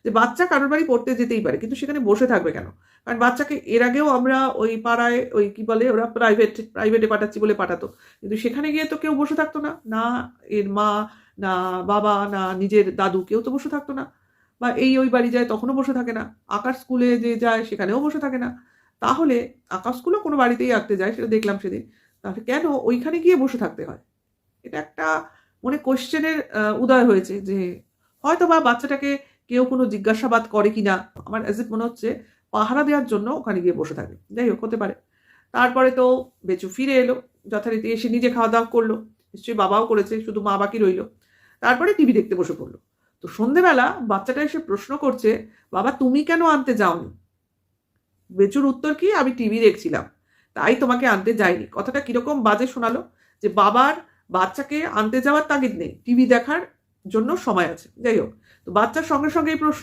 যে বাচ্চা কারোর বাড়ি পড়তে যেতেই পারে, কিন্তু সেখানে বসে থাকবে কেন? কারণ বাচ্চাকে এর আগেও আমরা ওই পাড়ায় ওই কি বলে ওরা প্রাইভেটে পাঠাচ্ছি বলে পাঠাতো, কিন্তু সেখানে গিয়ে তো কেউ বসে থাকতো না, না এর মা, না বাবা, না নিজের দাদু, কেউ তো বসে থাকতো না। বা ওই বাড়ি যায় তখনও বসে থাকে না, আঁকার স্কুলে যে যায় সেখানেও বসে থাকে না। তাহলে আঁকার স্কুলও কোনো বাড়িতেই আঁকতে যায়, সেটা দেখলাম সেদিন। তাহলে কেন ওইখানে গিয়ে বসে থাকতে হয়? এটা একটা মনে কোয়েশ্চেনের উদয় হয়েছে যে হয়তো বা বাচ্চাটাকে কেউ কোনো জিজ্ঞাসাবাদ করে কিনা, আমার অ্যাজ ইট মনে হচ্ছে পাহারা দেওয়ার জন্য ওখানে গিয়ে বসে থাকে। যাই হোক, হতে পারে। তারপরে তো বেচু ফিরে এলো যথারীতি, এসে নিজে খাওয়া দাওয়া করলো, নিশ্চয়ই বাবাও করেছে, শুধু মা বাকি রইলো। তারপরে টিভি দেখতে বসে পড়লো। তো সন্ধেবেলা বাচ্চাটা এসে প্রশ্ন করছে, বাবা তুমি কেন আনতে যাওনি? বেচুর উত্তর কি, আমি টিভি দেখছিলাম, তাই তোমাকে আনতে যাইনি। কথাটা কিরকম বাজে শোনালো, যে বাবার বাচ্চাকে আনতে যাওয়ার তাগিদ নেই, টিভি দেখার জন্য সময় আছে। যাই হোক, তো বাচ্চার সঙ্গে সঙ্গে এই প্রশ্ন।